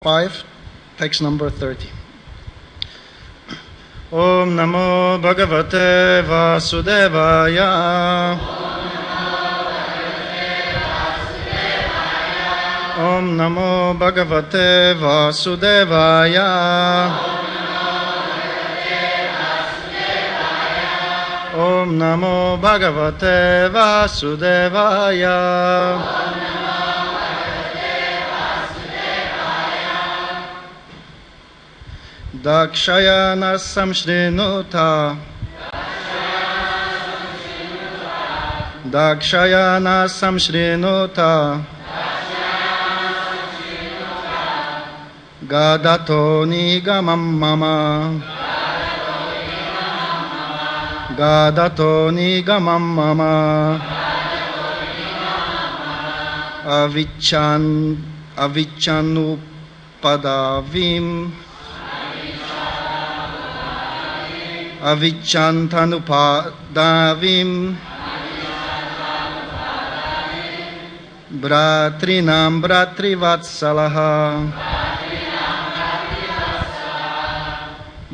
5, text number 30. Om Namo Bhagavate Vasudevaya. Om Namo Bhagavate Vasudevaya. Om Namo Bhagavate Vasudevaya. Dakshayana samshrinuta. Dakshayana samshrinuta. Gadato nigamam mama. Gadato nigamam mama. Aviccanupadavim. Aviccantanupadavim Bratrinam Bratrivatsalaha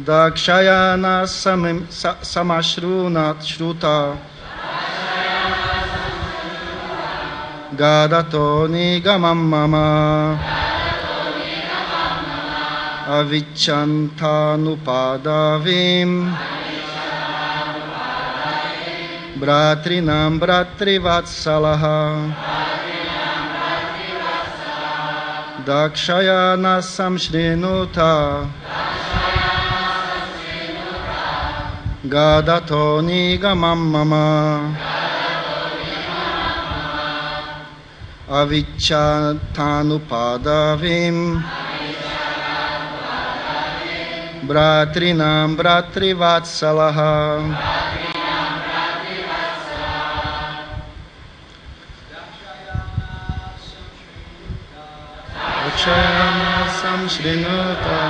Dakshayana Samashrunat Shruta Gadato Nigamam Mama Aviccantanupadavim Bratrinam Bratrivatsalaha Dakshayana samshrinuta Gadato nigamam mama Aviccantanupadavim Bratrinam Bratrivatsalaha Dakshayana samshrinuta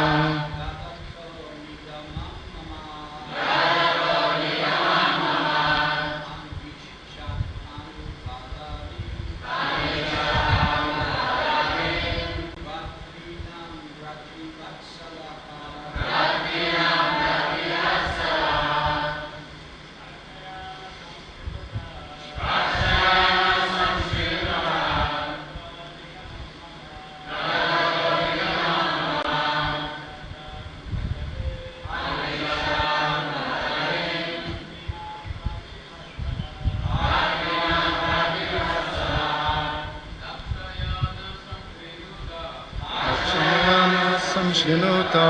Shrinuta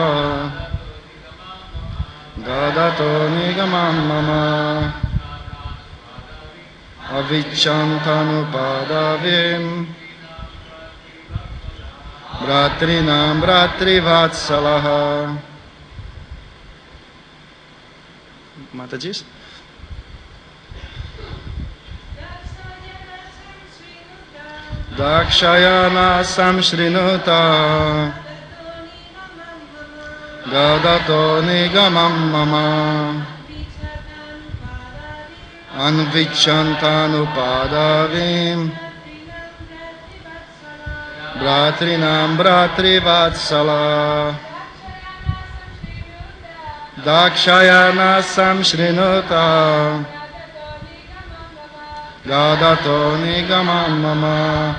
Gadato nigamam mama Aviccantanupadavim Bratrinam Bratrivatsalaha Matajis Dakshayana samshrinuta Gadato nigamam mama Anviccantanupadavim Bratrinam Bratrivatsala Dakshayana samshrinuta Gadato nigamam mama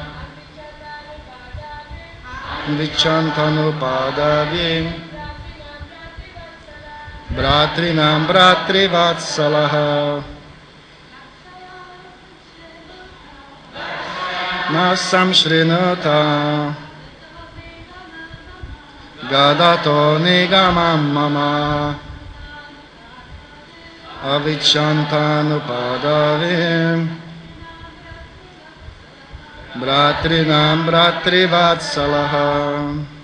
Anviccantanupadavim Bratrinam Bratrivatsalaha Nasam Shrinuta Gadato nigamam mama Aviccantanupadavim Bratrinam Bratrivatsalaha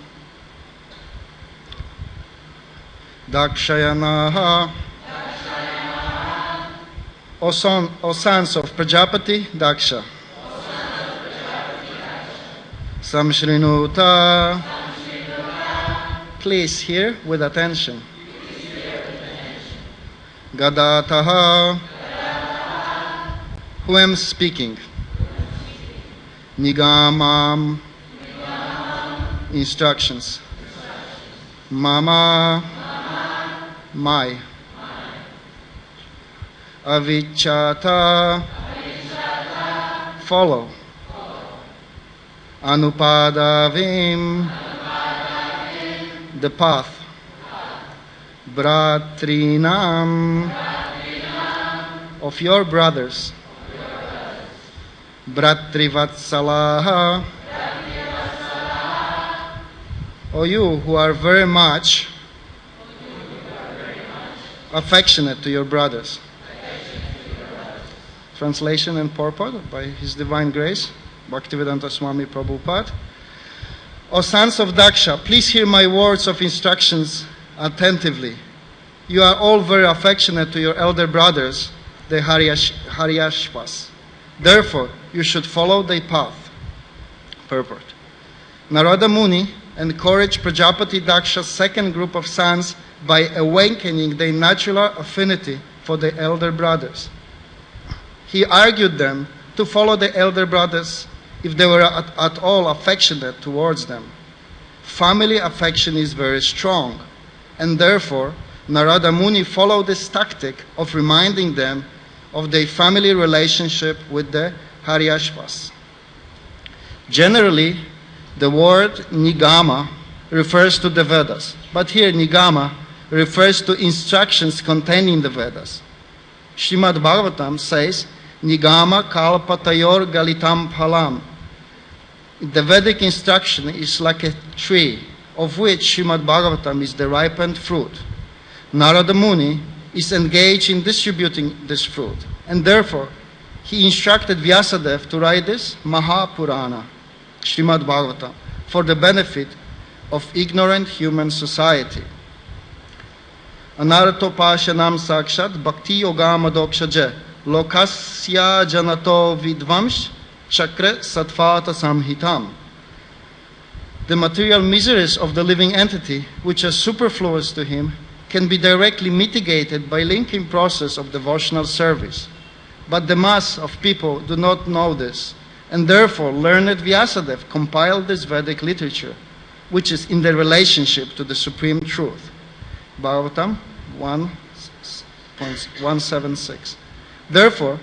Dakshayana, O sons of Prajapati, Daksha. Samshrinuta, please hear with attention. Gadataha, who am speaking. Nigamam, instructions. Mama, my. Avichata, follow. Anupadavim, the path. Bratrinam, of your brothers. Bratrivatsalaha, O you who are very much affectionate to your brothers. Translation and purport by His Divine Grace, Bhaktivedanta Swami Prabhupada. O sons of Daksha, please hear my words of instructions attentively. You are all very affectionate to your elder brothers, the Haryashvas. Therefore, you should follow their path. Purport. Narada Muni encouraged Prajapati Daksha's second group of sons by awakening their natural affinity for the elder brothers. He argued them to follow the elder brothers if they were at all affectionate towards them. Family affection is very strong, and therefore Narada Muni followed this tactic of reminding them of their family relationship with the Haryashvas. Generally, the word Nigama refers to the Vedas, but here Nigama refers to instructions contained in the Vedas. Srimad Bhagavatam says, Nigama kalpatayor galitam phalam. The Vedic instruction is like a tree, of which Srimad Bhagavatam is the ripened fruit. Narada Muni is engaged in distributing this fruit, and therefore he instructed Vyasadeva to write this Mahapurana, Srimad Bhagavatam, for the benefit of ignorant human society. Anartopashanam sakshat bhakti yogam adokshaja lokasya janato vidvamsh chakra satvata samhitam. The material miseries of the living entity, which are superfluous to him, can be directly mitigated by linking process of devotional service. But the mass of people do not know this, and therefore learned Vyasadeva compiled this Vedic literature, which is in the relationship to the Supreme Truth. Bhagavatam 1.176. Therefore,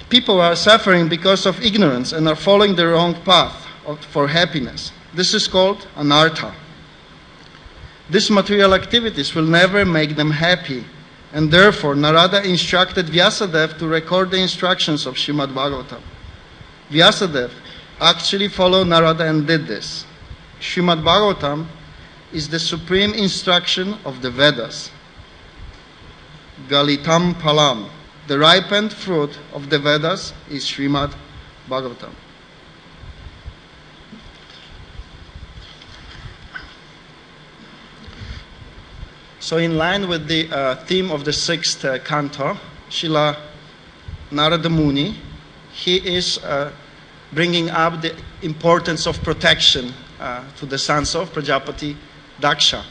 people are suffering because of ignorance and are following the wrong path for happiness. This is called anartha. These material activities will never make them happy, and therefore Narada instructed Vyasadeva to record the instructions of Srimad Bhagavatam. Vyasadeva actually followed Narada and did this. Srimad Bhagavatam is the supreme instruction of the Vedas. Galitam Palam. The ripened fruit of the Vedas is Srimad Bhagavatam. So in line with the theme of the sixth canto, Srila Narada Muni, he is bringing up the importance of protection to the sons of Prajapati Daksha.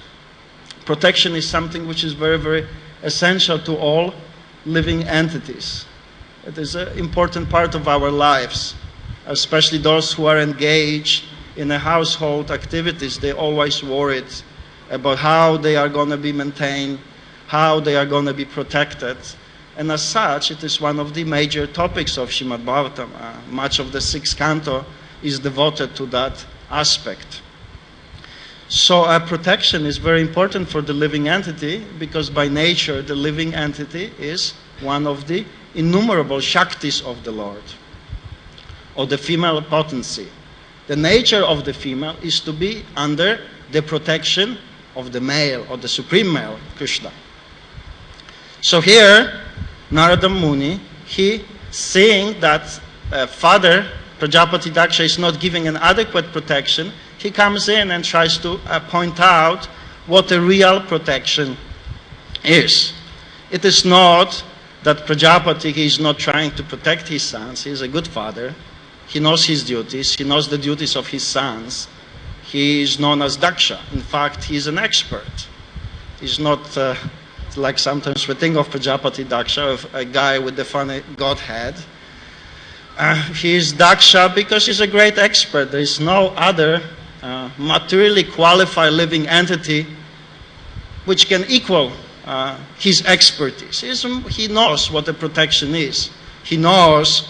Protection is something which is very, very essential to all living entities. It is an important part of our lives, especially those who are engaged in the household activities. They're always worried about how they are going to be maintained, how they are going to be protected. And as such, it is one of the major topics of Srimad Bhagavatam. Much of the sixth canto is devoted to that aspect. So protection is very important for the living entity, because by nature the living entity is one of the innumerable Shaktis of the Lord, or the female potency. The nature of the female is to be under the protection of the male, or the supreme male, Krishna. So here, Narada Muni, he seeing that father Prajapati Daksha is not giving an adequate protection, he comes in and tries to point out what the real protection is. It is not that Prajapati is not trying to protect his sons. He is a good father. He knows his duties. He knows the duties of his sons. He is known as Daksha. In fact, he is an expert. He's not like sometimes we think of Prajapati Daksha, of a guy with the funny godhead. He is Daksha because he's a great expert. There is no other materially qualified living entity which can equal his expertise. He knows what the protection is. He knows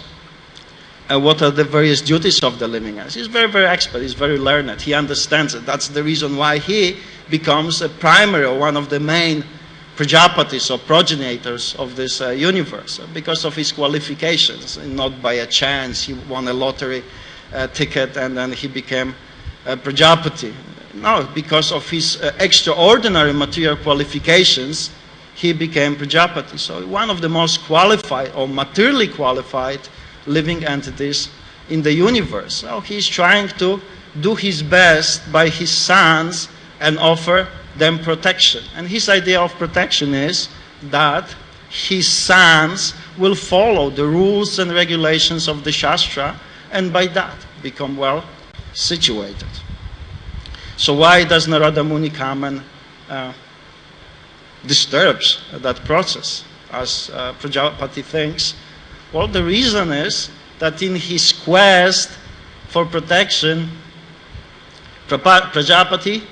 what are the various duties of the living entity. He's very, very expert. He's very learned. He understands it. That's the reason why he becomes a primary or one of the main Prajapatis or progenitors of this universe, because of his qualifications. Not by a chance he won a lottery ticket and then he became a Prajapati. No, because of his extraordinary material qualifications, he became Prajapati. So one of the most qualified or materially qualified living entities in the universe. So he's trying to do his best by his sons and offer them protection. And his idea of protection is that his sons will follow the rules and regulations of the Shastra and by that become well situated. So why does Narada Muni come and disturbs that process, as Prajapati thinks? Well, the reason is that in his quest for protection, Prajapati,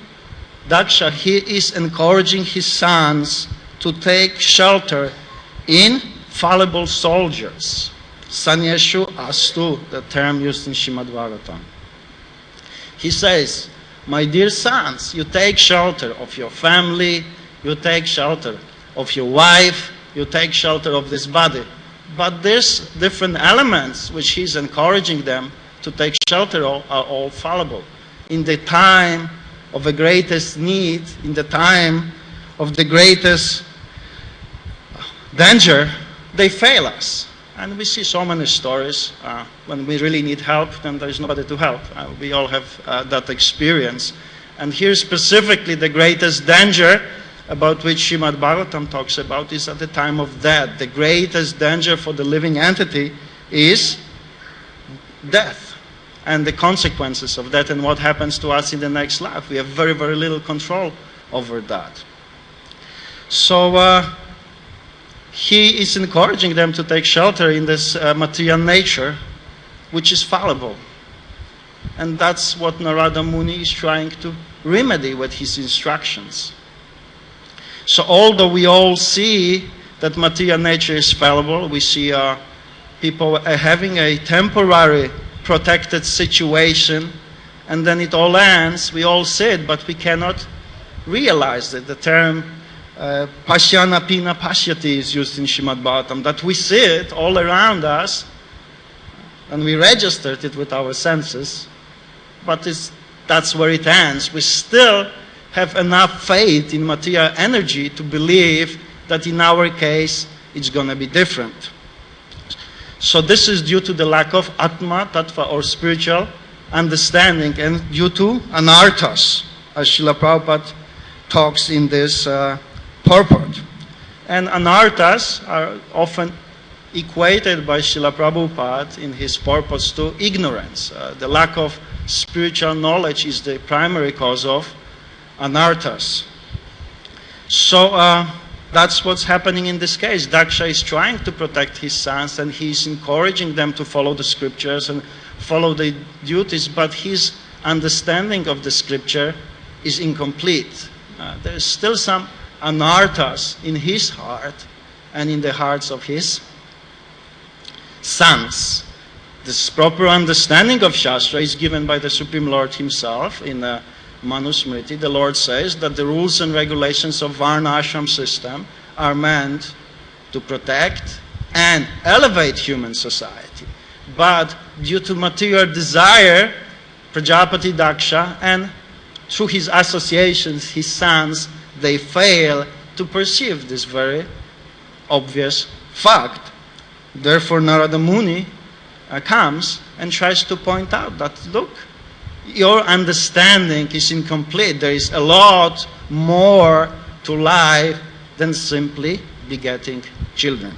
Daksha, he is encouraging his sons to take shelter in fallible soldiers. Sanyeshu astu, the term used in Srimad Bhagavatam. He says, my dear sons, you take shelter of your family, you take shelter of your wife, you take shelter of this body. But there's different elements which he's encouraging them to take shelter of are all fallible. In the time of the greatest need, in the time of the greatest danger, they fail us. And we see so many stories. When we really need help, then there is nobody to help. We all have that experience. And here specifically the greatest danger about which Srimad Bhagavatam talks about is at the time of death. The greatest danger for the living entity is death and the consequences of that and what happens to us in the next life. We have very, very little control over that. So he is encouraging them to take shelter in this material nature, which is fallible. And that's what Narada Muni is trying to remedy with his instructions. So although we all see that material nature is fallible, we see people having a temporary protected situation, and then it all ends, we all see it, but we cannot realize it. The term Pashyana Pina Pashyati is used in Srimad Bhagavatam, that we see it all around us, and we registered it with our senses, but that's where it ends. We still have enough faith in material energy to believe that in our case it's going to be different. So this is due to the lack of Atma, Tattva or spiritual understanding, and due to anarthas, as Srila Prabhupada talks in this purport. And anarthas are often equated by Srila Prabhupada in his purports to ignorance. The lack of spiritual knowledge is the primary cause of anarthas. So that's what's happening in this case. Daksha is trying to protect his sons and he's encouraging them to follow the scriptures and follow the duties, but his understanding of the scripture is incomplete. There's still some anarthas in his heart and in the hearts of his sons. This proper understanding of Shastra is given by the Supreme Lord himself in Manusmriti. The Lord says that the rules and regulations of Varna Ashram system are meant to protect and elevate human society. But due to material desire, Prajapati Daksha and through his associations, his sons, they fail to perceive this very obvious fact. Therefore, Narada Muni comes and tries to point out that, look, your understanding is incomplete. There is a lot more to life than simply begetting children.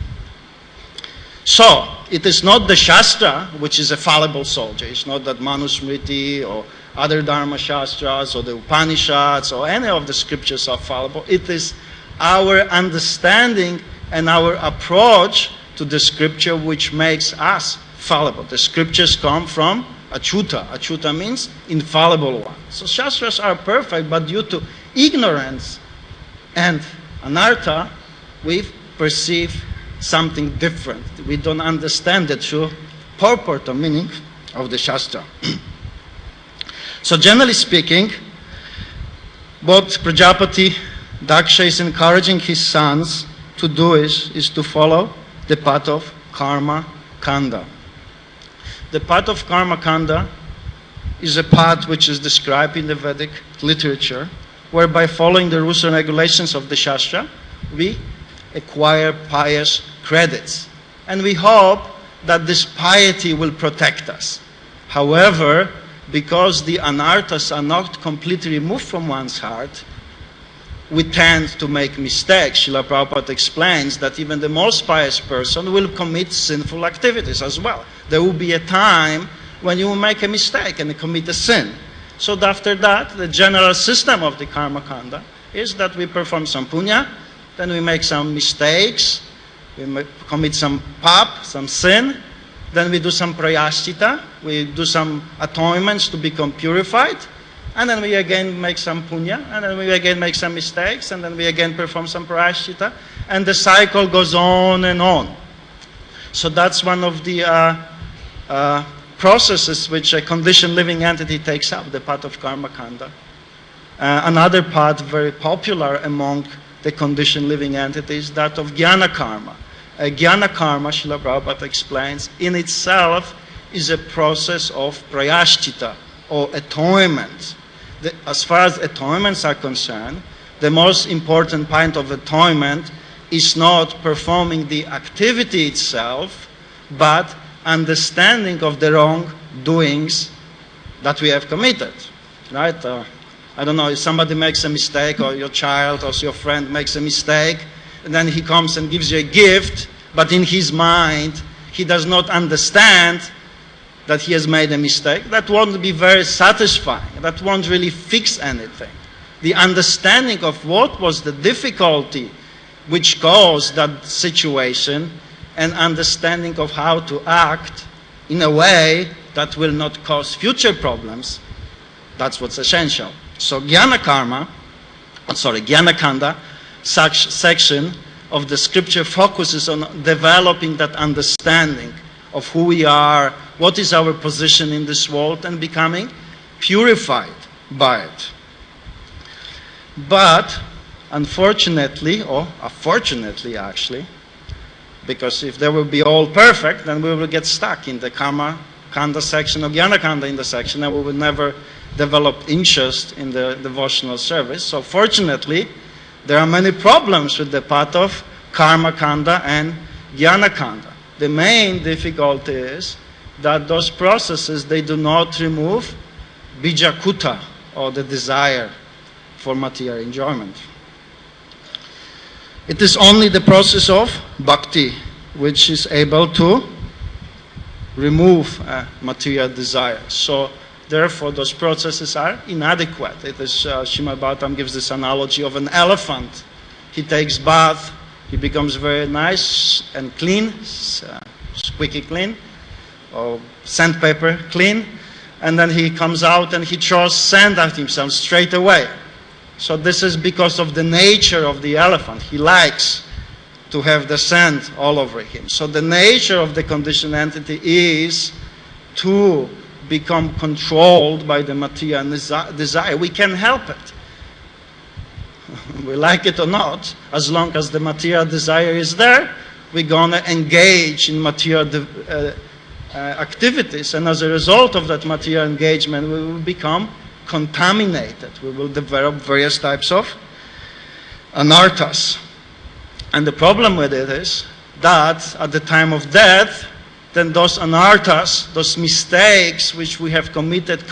So, it is not the Shastra which is a fallible soldier. It's not that Manusmriti or other Dharma Shastras or the Upanishads or any of the scriptures are fallible. It is our understanding and our approach to the scripture which makes us fallible. The scriptures come from Achyuta. Achyuta means infallible one. So Shastras are perfect, but due to ignorance and anartha, we perceive something different. We don't understand the true purport or meaning of the Shastra. So generally speaking, what Prajapati Daksha is encouraging his sons to do is to follow the path of karma kanda. The path of karma kanda is a path which is described in the Vedic literature, whereby following the rules and regulations of the Shastra, we acquire pious credits. And we hope that this piety will protect us. However, because the anarthas are not completely removed from one's heart, we tend to make mistakes. Srila Prabhupada explains that even the most pious person will commit sinful activities as well. There will be a time when you will make a mistake and commit a sin. So after that, the general system of the karma kanda is that we perform some punya, then we make some mistakes, we commit some pap, some sin, then we do some prayasthita, we do some atonements to become purified, and then we again make some punya, and then we again make some mistakes, and then we again perform some prayasthita, and the cycle goes on and on. So that's one of the processes which a conditioned living entity takes up, the path of karma kanda. Another path very popular among the conditioned living entities, that of jnana karma. Jnana karma, Srila Prabhupada explains, in itself is a process of prayasthita, or atonement. As far as atonements are concerned, the most important point of atonement is not performing the activity itself, but understanding of the wrongdoings that we have committed. Right? I don't know, if somebody makes a mistake, or your child or your friend makes a mistake, and then he comes and gives you a gift, but in his mind, he does not understand that he has made a mistake. That won't be very satisfying. That won't really fix anything. The understanding of what was the difficulty which caused that situation, and understanding of how to act in a way that will not cause future problems, that's what's essential. So jnana kanda, such section of the scripture focuses on developing that understanding of who we are, what is our position in this world, and becoming purified by it. But unfortunately, or fortunately actually, because if they will be all perfect, then we will get stuck in the karma kanda section or jnana kanda in the section, and we will never develop interest in the devotional service. So fortunately, there are many problems with the path of karma kanda and jnana kanda. The main difficulty is that those processes, they do not remove bijakuta, or the desire for material enjoyment. It is only the process of bhakti which is able to remove material desire. So therefore, those processes are inadequate. It is, Srimad Bhagavatam gives this analogy of an elephant. He takes bath, he becomes very nice and clean, squeaky clean, or sandpaper clean, and then he comes out and he throws sand at himself straight away. So this is because of the nature of the elephant. He likes to have the sand all over him. So the nature of the conditioned entity is to become controlled by the material desire. We can help it. We like it or not, as long as the material desire is there, we're going to engage in material activities, and as a result of that material engagement, we will become contaminated. We will develop various types of anarthas. And the problem with it is that at the time of death, then those anarthas, those mistakes which we have committed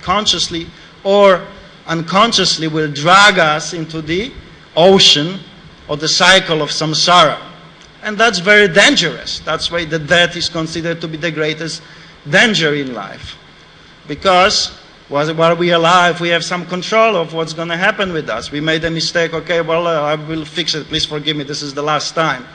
consciously or unconsciously, will drag us into the ocean or the cycle of samsara. And that's very dangerous. That's why the death is considered to be the greatest danger in life. Because while we are alive, we have some control of what's going to happen with us. We made a mistake, okay, well, I will fix it. Please forgive me, this is the last time.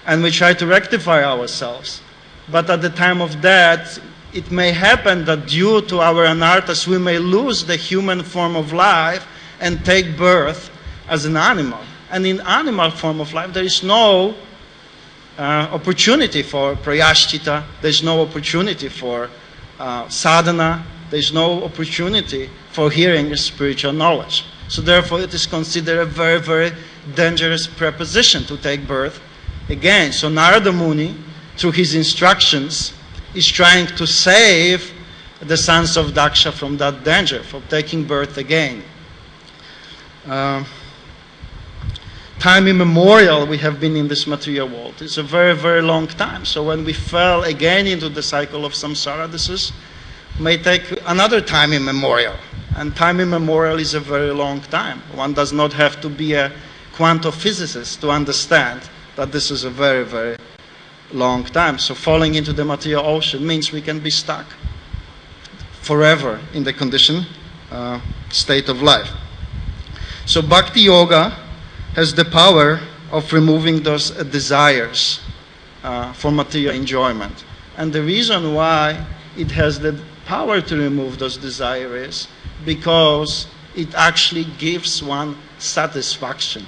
And we try to rectify ourselves. but at the time of death, it may happen that due to our anarthas, we may lose the human form of life and take birth as an animal. And in animal form of life, there is no opportunity for prayashchita, there's no opportunity for sadhana, there's no opportunity for hearing spiritual knowledge. So therefore, it is considered a very, very dangerous proposition to take birth again. So Narada Muni, through his instructions, is trying to save the sons of Daksha from that danger, from taking birth again. Time immemorial we have been in this material world. It's a very, very long time. So when we fell again into the cycle of samsara, this may take another time immemorial. And time immemorial is a very long time. One does not have to be a quantum physicist to understand that this is a very, very long time. So falling into the material ocean means we can be stuck forever in the conditioned state of life. So bhakti yoga has the power of removing those desires for material enjoyment. And the reason why it has the power to remove those desires is because it actually gives one satisfaction.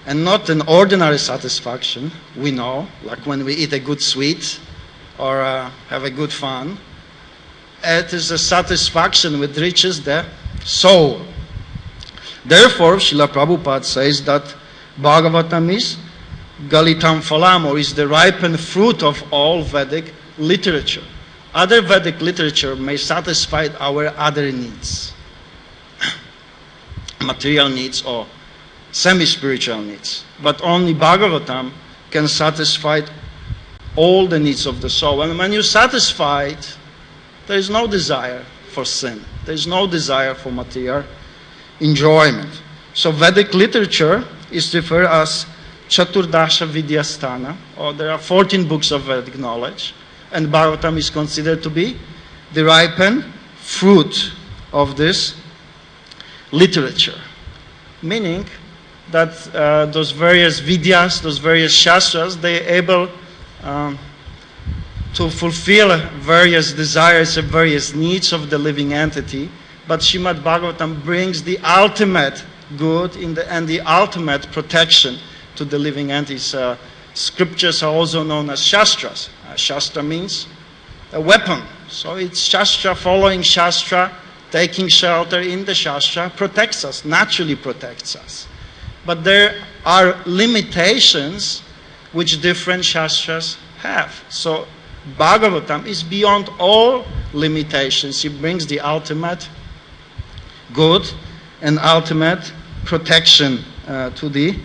And not an ordinary satisfaction, we know, like when we eat a good sweet or have a good fun. It is a satisfaction which reaches the soul. Therefore, Srila Prabhupada says that Bhagavatam is Galitam Phalam, or is the ripened fruit of all Vedic literature. Other Vedic literature may satisfy our other needs, material needs or semi-spiritual needs. But only Bhagavatam can satisfy all the needs of the soul. And when you satisfy it, there is no desire for sin. There is no desire for material enjoyment. So Vedic literature is referred as Chaturdasha Vidyasthana, or there are 14 books of Vedic knowledge, and Bhagavatam is considered to be the ripened fruit of this literature. Meaning that those various vidyas, those various shastras, they are able to fulfill various desires and various needs of the living entity. But Srimad Bhagavatam brings the ultimate good and the ultimate protection to the living entities. Scriptures are also known as shastras. Shastra means a weapon. So it's shastra, following shastra, taking shelter in the shastra, protects us, naturally protects us. But there are limitations which different shastras have. So Bhagavatam is beyond all limitations. It brings the ultimate good and ultimate protection to the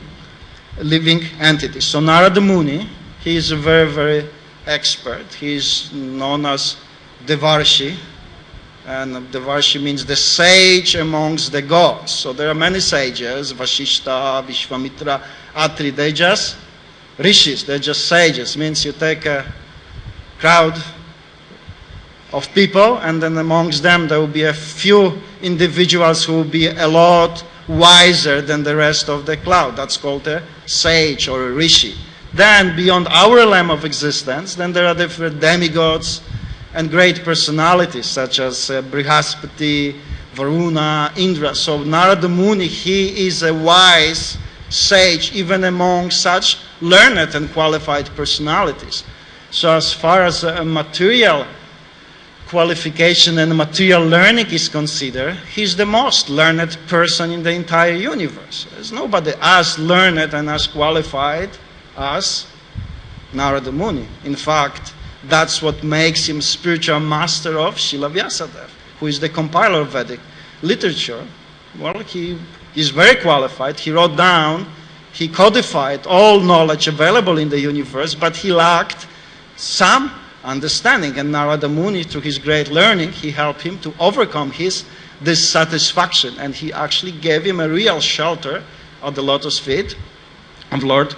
living entity. So Narada Muni, he is a very, very expert. He is known as Devarshi, and Devarshi means the sage amongst the gods. So there are many sages, Vashishta, Vishvamitra, Atri. They're just rishis, they're just sages. Means you take a crowd of people, and then amongst them there will be a few individuals who will be a lot wiser than the rest of the crowd. That's called a sage or a rishi. Then, beyond our realm of existence, then there are different demigods and great personalities such as Brihaspati, Varuna, Indra. So Narada Muni, he is a wise sage even among such learned and qualified personalities. So as far as material qualification and material learning is considered, he's the most learned person in the entire universe. There's nobody as learned and as qualified as Narada Muni. In fact, that's what makes him spiritual master of Srila Vyasadeva, who is the compiler of Vedic literature. Well, he is very qualified. He wrote down, he codified all knowledge available in the universe, but he lacked some understanding. And Narada Muni, through his great learning, he helped him to overcome his dissatisfaction. And he actually gave him a real shelter at the lotus feet of Lord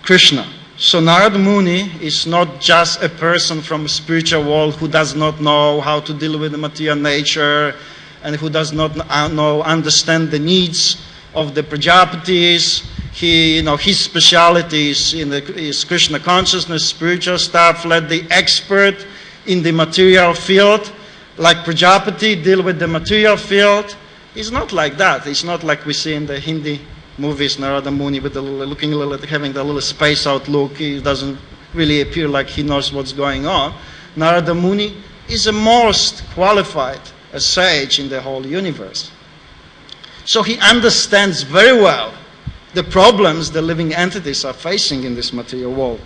Krishna. So Narada Muni is not just a person from a spiritual world who does not know how to deal with the material nature and who does not understand the needs of the Prajapatis. His specialty is Krishna consciousness, spiritual stuff. Let the expert in the material field, like Prajapati, deal with the material field. He's not like that. It's not like we see in the Hindi movies, Narada Muni with having the little space out look. He doesn't really appear like he knows what's going on. Narada Muni is the most qualified sage in the whole universe. So he understands very well the problems the living entities are facing in this material world.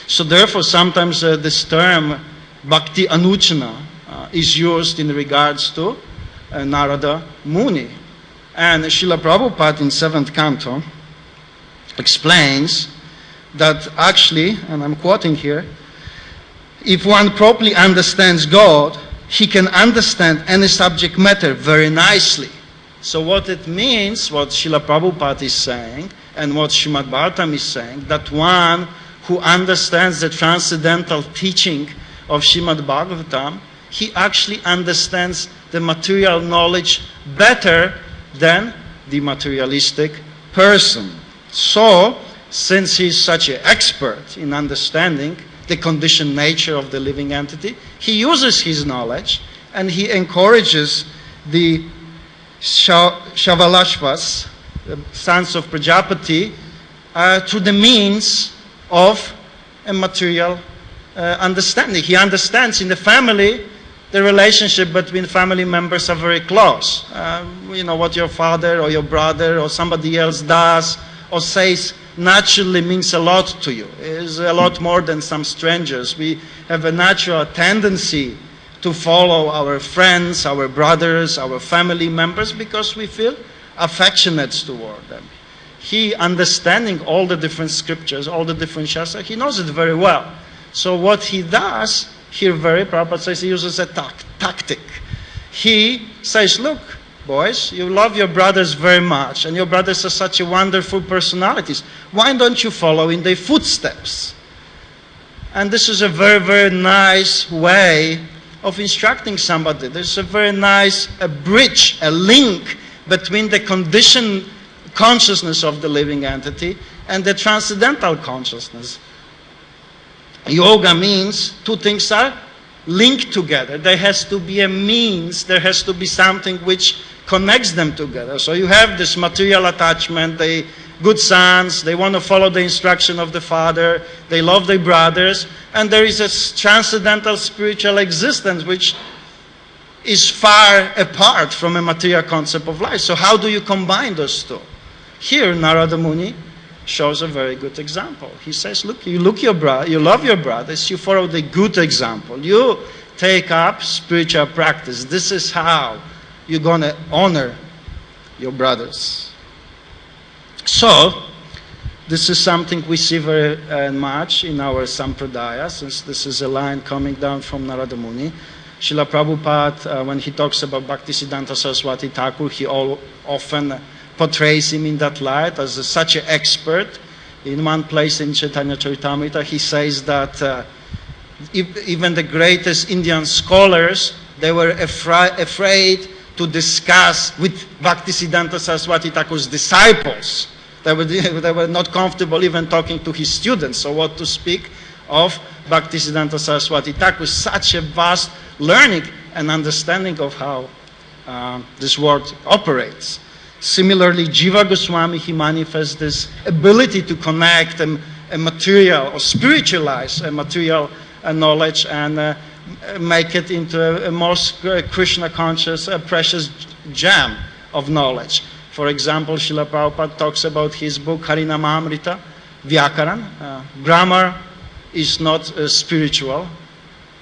So therefore, sometimes this term Bhakti Anuchana is used in regards to Narada Muni. And Srila Prabhupada in 7th canto explains that actually, and I'm quoting here, if one properly understands God, he can understand any subject matter very nicely. So what it means, what Srila Prabhupada is saying, and what Srimad Bhagavatam is saying, that one who understands the transcendental teaching of Srimad Bhagavatam, he actually understands the material knowledge better than the materialistic person. So, since he is such an expert in understanding the conditioned nature of the living entity, he uses his knowledge and he encourages the Shavalashvas, the sons of Prajapati, through the means of a material understanding. He understands in the family, the relationship between family members are very close. What your father or your brother or somebody else does or says naturally means a lot to you. It is a lot more than some strangers. We have a natural tendency to follow our friends, our brothers, our family members because we feel affectionate toward them. He, understanding all the different scriptures, all the different shastras, he knows it very well. So what he does, here very Prabhupada says he uses a tactic. He says, look, boys, you love your brothers very much, and your brothers are such a wonderful personalities. Why don't you follow in their footsteps? And this is a very, very nice way of instructing somebody. There's a very nice bridge, a link between the conditioned consciousness of the living entity and the transcendental consciousness. Yoga means two things are linked together. There has to be a means, there has to be something which connects them together. So you have this material attachment, they good sons, they want to follow the instruction of the father, they love their brothers, and there is a transcendental spiritual existence which is far apart from a material concept of life. So how do you combine those two? Here Narada Muni shows a very good example. He says, look, you love your brothers, you follow the good example. You take up spiritual practice. This is how you're going to honor your brothers. So, this is something we see very much in our Sampradaya, since this is a line coming down from Narada Muni. Srila Prabhupada, when he talks about Bhaktisiddhanta Saraswati Thakur, he often portrays him in that light as such an expert. In one place in Chaitanya Charitamrita, he says that even the greatest Indian scholars, they were afraid to discuss with Bhaktisiddhanta Saraswati Thakur's disciples. They were not comfortable even talking to his students. So what to speak of Bhaktisiddhanta Saraswati Thakur? Such a vast learning and understanding of how this world operates. Similarly, Jiva Goswami, he manifests this ability to connect a material or spiritualize a material knowledge and make it into a most Krishna conscious, precious gem of knowledge. For example, Srila Prabhupada talks about his book Harinamamrita, Vyakaran. Grammar is not spiritual.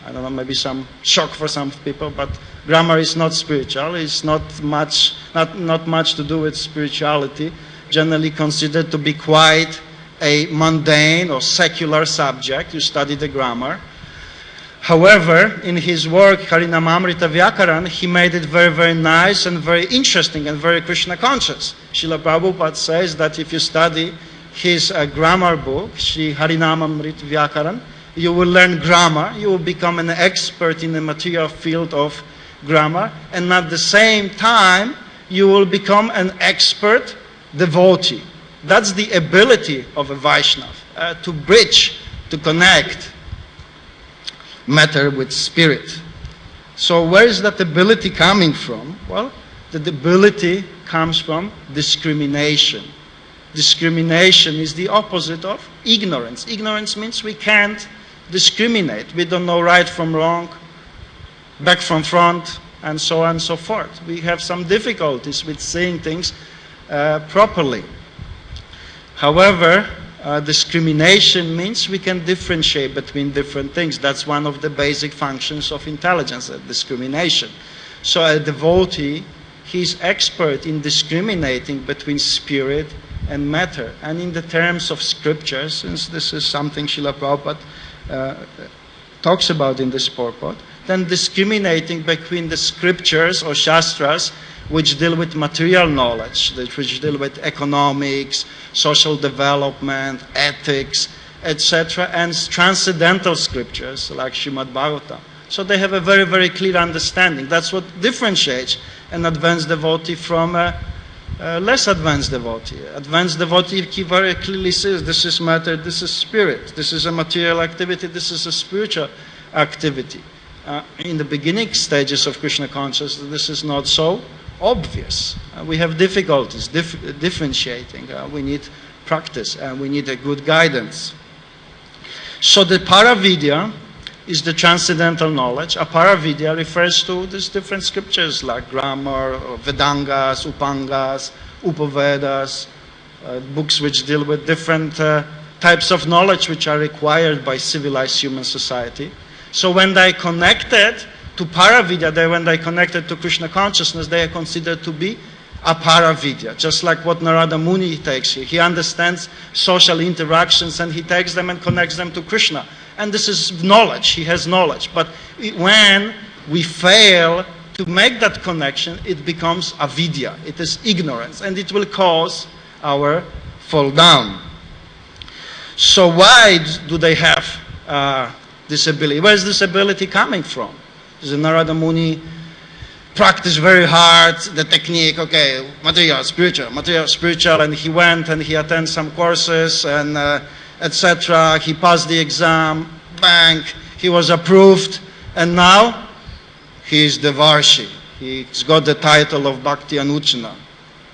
I don't know, maybe some shock for some people, but grammar is not spiritual. It's not much to do with spirituality. Generally considered to be quite a mundane or secular subject. You study the grammar. However, in his work, Harinamamrita Vyakaran, he made it very, very nice and very interesting and very Krishna conscious. Srila Prabhupada says that if you study his grammar book, Shri Harinamamrita Vyakaran, you will learn grammar, you will become an expert in the material field of grammar, and at the same time, you will become an expert devotee. That's the ability of a Vaishnava, to bridge, to connect matter with spirit. So where is that ability coming from? Well, the ability comes from discrimination. Discrimination is the opposite of ignorance. Ignorance means we can't discriminate. We don't know right from wrong, back from front, and so on and so forth. We have some difficulties with seeing things properly. However, discrimination means we can differentiate between different things. That's one of the basic functions of intelligence, discrimination. So a devotee, he's expert in discriminating between spirit and matter. And in the terms of scripture, since this is something Srila Prabhupada talks about in this purport, then discriminating between the scriptures or shastras which deal with material knowledge, which deal with economics, social development, ethics, etc., and transcendental scriptures like Srimad Bhagavatam. So they have a very, very clear understanding. That's what differentiates an advanced devotee from a less advanced devotee. Advanced devotee very clearly says this is matter, this is spirit, this is a material activity, this is a spiritual activity. In the beginning stages of Krishna consciousness, this is not so obvious. We have difficulties differentiating. We need practice and we need a good guidance. So the Paravidya is the transcendental knowledge. Aparavidya refers to these different scriptures like grammar, Vedangas, Upangas, Upavedas, books which deal with different types of knowledge which are required by civilized human society. So when they connected to Paravidya, when they connected to Krishna consciousness, they are considered to be Aparavidya. Just like what Narada Muni takes here. He understands social interactions and he takes them and connects them to Krishna. And this is knowledge. He has knowledge. But when we fail to make that connection, it becomes avidya. It is ignorance. And it will cause our fall down. So why do they have this ability? Where is this ability coming from? The Narada Muni practiced very hard the technique, okay, material, spiritual, and he went and he attended some courses and etc. He passed the exam, bang, he was approved, and now he is Devarshi. He's got the title of Bhakti Anuchana,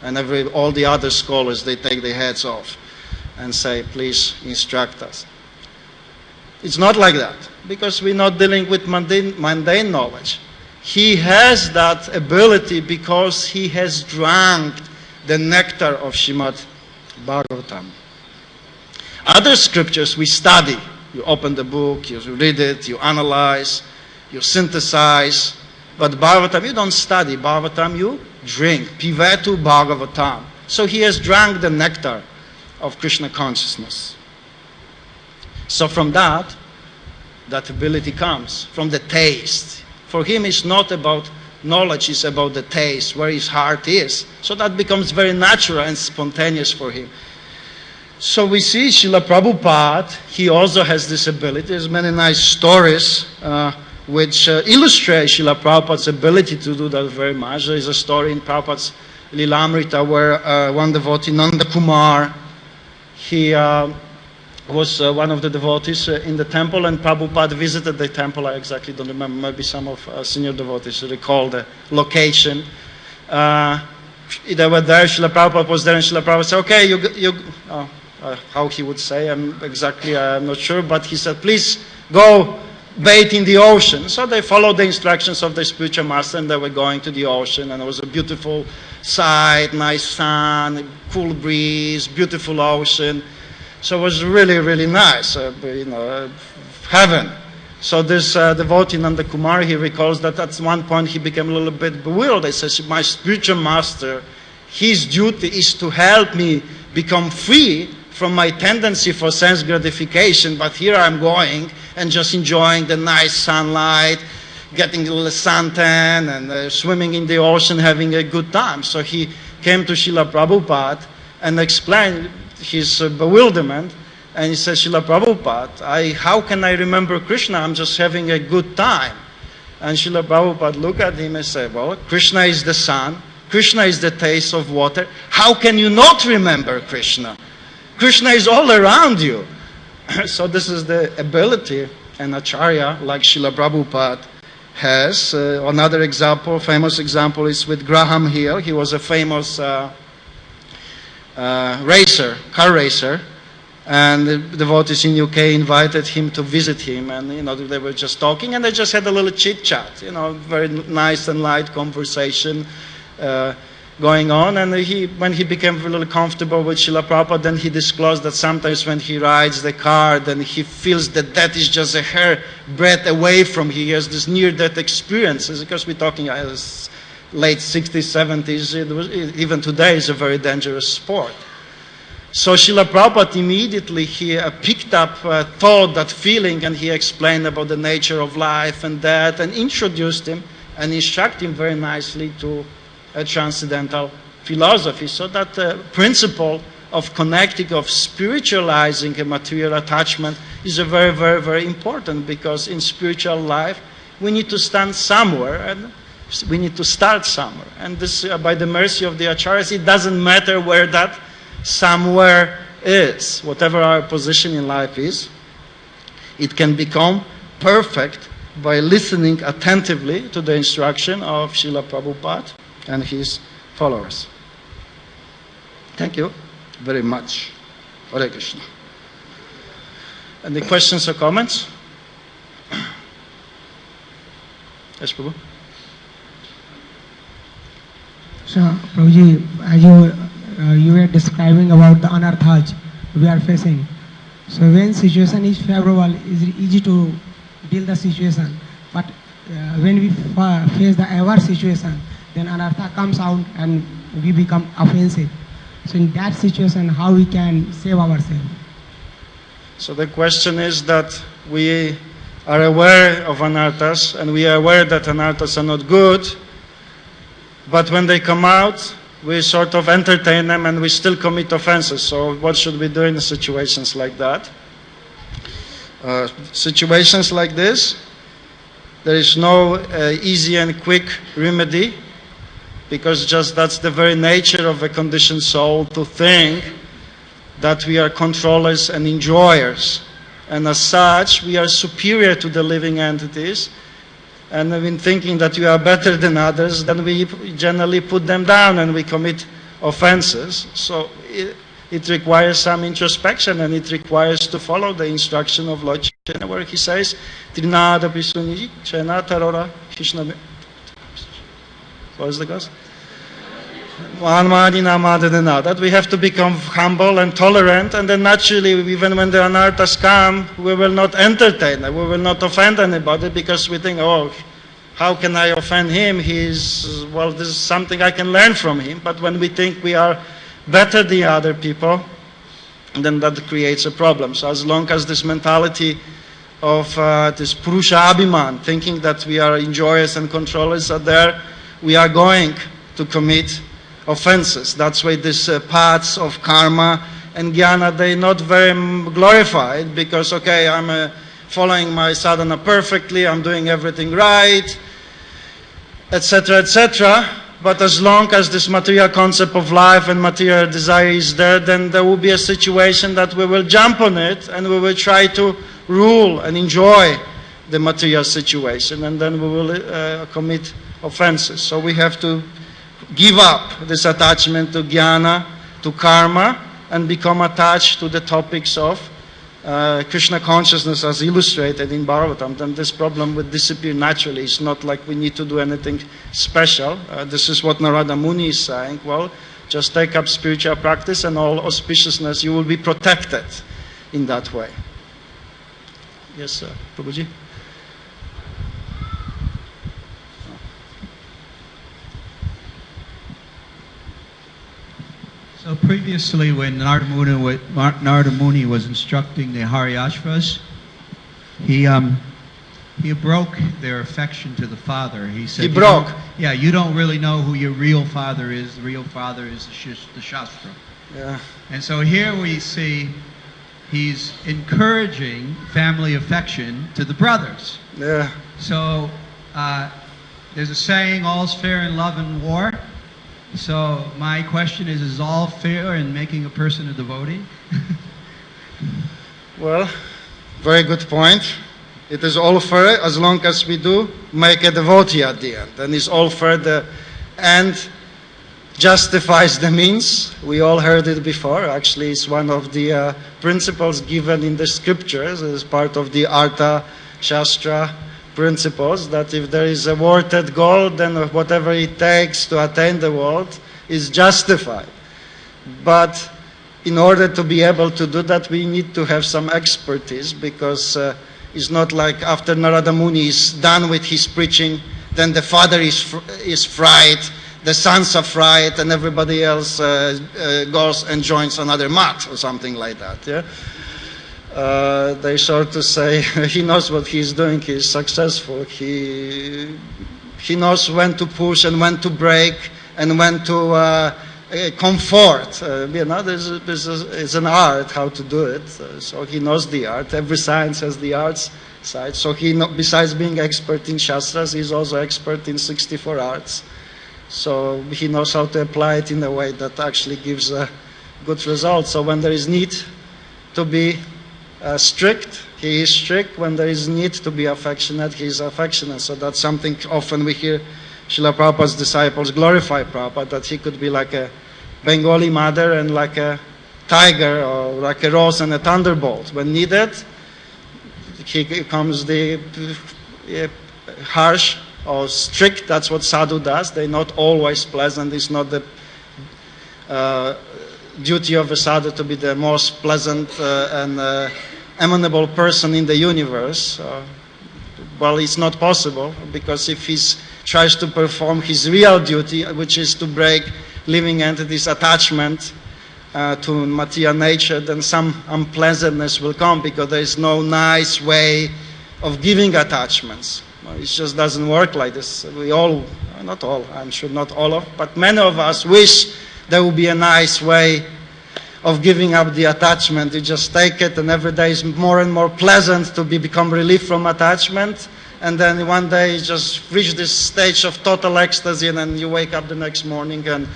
and all the other scholars, they take their heads off and say, please instruct us. It's not like that, because we're not dealing with mundane knowledge. He has that ability because he has drunk the nectar of Srimad Bhagavatam. Other scriptures we study. You open the book, you read it, you analyze, you synthesize. But Bhagavatam, you don't study. Bhagavatam, you drink. Pivetu Bhagavatam. So he has drunk the nectar of Krishna consciousness. So from that ability comes, from the taste. For him, it's not about knowledge, it's about the taste, where his heart is. So that becomes very natural and spontaneous for him. So we see Srila Prabhupada, he also has this ability. There's many nice stories which illustrate Srila Prabhupada's ability to do that very much. There is a story in Prabhupada's Lilamrita where one devotee, Nanda Kumar, he was one of the devotees in the temple, and Prabhupada visited the temple. I exactly don't remember. Maybe some of senior devotees recall the location. They were there, Srila Prabhupada was there, and Srila Prabhupada said, okay, how he would say, I'm not sure, but he said, please go bathe in the ocean. So they followed the instructions of the spiritual master, and they were going to the ocean, and it was a beautiful sight, nice sun, cool breeze, beautiful ocean. So it was really, really nice, heaven. So this devotee, Nanda Kumar, he recalls that at one point he became a little bit bewildered. He says, my spiritual master, his duty is to help me become free from my tendency for sense gratification, but here I'm going and just enjoying the nice sunlight, getting a little suntan, and swimming in the ocean, having a good time. So he came to Srila Prabhupada and explained his bewilderment, and he said, Srila Prabhupada, how can I remember Krishna? I'm just having a good time. And Srila Prabhupada looked at him and said, well, Krishna is the sun, Krishna is the taste of water. How can you not remember Krishna? Krishna is all around you. So this is the ability an acharya like Srila Prabhupada has. Another example, famous example, is with Graham Hill. He was a famous racer, car racer. And the devotees in UK invited him to visit him, and they were just talking, and they just had a little chit chat, very nice and light conversation going on. And when he became a little comfortable with Srila Prabhupada, then he disclosed that sometimes when he rides the car, then he feels that that is just a hair breadth away from him. He has this near-death experiences, because we're talking late 60s, 70s. Even today is a very dangerous sport. So Srila Prabhupada immediately, he picked up, thought, that feeling, and he explained about the nature of life and that, and introduced him and instructed him very nicely to a transcendental philosophy. So that principle of connecting, of spiritualizing a material attachment is a very, very, very important, because in spiritual life we need to stand somewhere and we need to start somewhere. And this, by the mercy of the acharyas, it doesn't matter where that somewhere is. Whatever our position in life is, it can become perfect by listening attentively to the instruction of Srila Prabhupada and his followers. Thank you very much. Hare Krishna. Any questions or comments? Yes, Prabhu. So, Prabhuji, as you were describing about the anarthas we are facing. So when situation is favorable, it's easy to deal the situation. But when we face the adverse situation, then anartha comes out and we become offensive. So in that situation, how we can save ourselves? So the question is that we are aware of anarthas, and we are aware that anarthas are not good, but when they come out, we sort of entertain them and we still commit offenses. So what should we do in situations like that? Situations like this, there is no easy and quick remedy, because just that's the very nature of a conditioned soul, to think that we are controllers and enjoyers. And as such, we are superior to the living entities. And in thinking that we are better than others, then we generally put them down and we commit offenses. So it requires some introspection, and it requires to follow the instruction of Lord Chaitanya, where he says, Trinada Pisuniji, Chena Tarora, Krishna. What is the cause? That we have to become humble and tolerant, and then naturally, even when the anarthas come, we will not entertain them, we will not offend anybody, because we think, oh, how can I offend him? This is something I can learn from him. But when we think we are better than other people, then that creates a problem. So as long as this mentality of this Purusha Abhiman, thinking that we are enjoyers and controllers, are there, we are going to commit offenses. That's why these paths of karma and jnana, they're not very glorified, because, okay, I'm following my sadhana perfectly, I'm doing everything right, etc., etc. But as long as this material concept of life and material desire is there, then there will be a situation that we will jump on it and we will try to rule and enjoy the material situation, and then we will commit offenses. So we have to give up this attachment to jnana, to karma, and become attached to the topics of Krishna consciousness as illustrated in Bhagavatam. Then this problem would disappear naturally. It's not like we need to do anything special. This is what Narada Muni is saying. Well, just take up spiritual practice and all auspiciousness, you will be protected in that way. Yes, Prabhuji? So previously, when Narada Muni was instructing the Haryashvas, he broke their affection to the father. He said, you don't really know who your real father is. The real father is the Shastra. Yeah. And so here we see he's encouraging family affection to the brothers. Yeah. So there's a saying, all's fair in love and war. So my question is all fair in making a person a devotee? Well, very good point. It is all fair as long as we do make a devotee at the end. And it's all fair, the end justifies the means. We all heard it before. Actually, it's one of the principles given in the scriptures as part of the Artha Shastra principles, that if there is a worthed goal, then whatever it takes to attain the world is justified. But in order to be able to do that, we need to have some expertise, because it's not like after Narada Muni is done with his preaching, then the father is fried, the sons are fried, and everybody else goes and joins another mat or something like that. Yeah? They sort to say he knows what he's doing, he's successful, he knows when to push and when to break and when to comfort. It's an art how to do it, so he knows the art. Every science has the arts side, so besides being expert in Shastras, he's also expert in 64 arts. So he knows how to apply it in a way that actually gives a good result. So when there is need to be strict, he is strict. When there is need to be affectionate, he is affectionate. So that's something often we hear Srila Prabhupada's disciples glorify Prabhupada, that he could be like a Bengali mother and like a tiger, or like a rose and a thunderbolt. When needed, he becomes the harsh or strict. That's what sadhu does. They're not always pleasant. It's not the duty of a sadhu to be the most pleasant and amenable person in the universe. Well, it's not possible, because if he tries to perform his real duty, which is to break living entities' attachment to material nature, then some unpleasantness will come, because there is no nice way of giving attachments. It just doesn't work like this. We all, not all, I'm sure not all of, but many of us wish there would be a nice way of giving up the attachment. You just take it, and every day is more and more pleasant to become relief from attachment. And then one day you just reach this stage of total ecstasy, and then you wake up the next morning and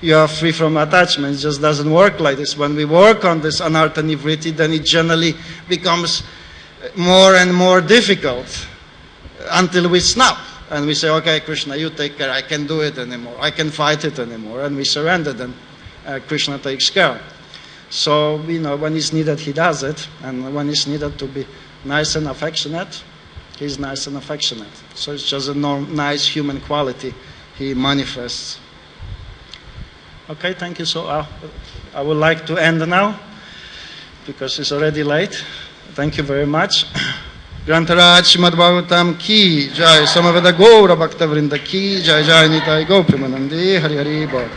you are free from attachment. It just doesn't work like this. When we work on this anartha nivritti, then it generally becomes more and more difficult until we snap. And we say, okay, Krishna, you take care. I can't do it anymore. I can't fight it anymore. And we surrender, then Krishna takes care. So, when it's needed, he does it. And when it's needed to be nice and affectionate, he's nice and affectionate. So it's just a nice human quality he manifests. Okay, thank you. So I would like to end now, because it's already late. Thank you very much. Grantaraj Srimad Bhagavatam ki jai, Samaveda Gaura Bhakta Vrinda ki jai, Jai Nitai Gopimanandi, Hari Hari Bol.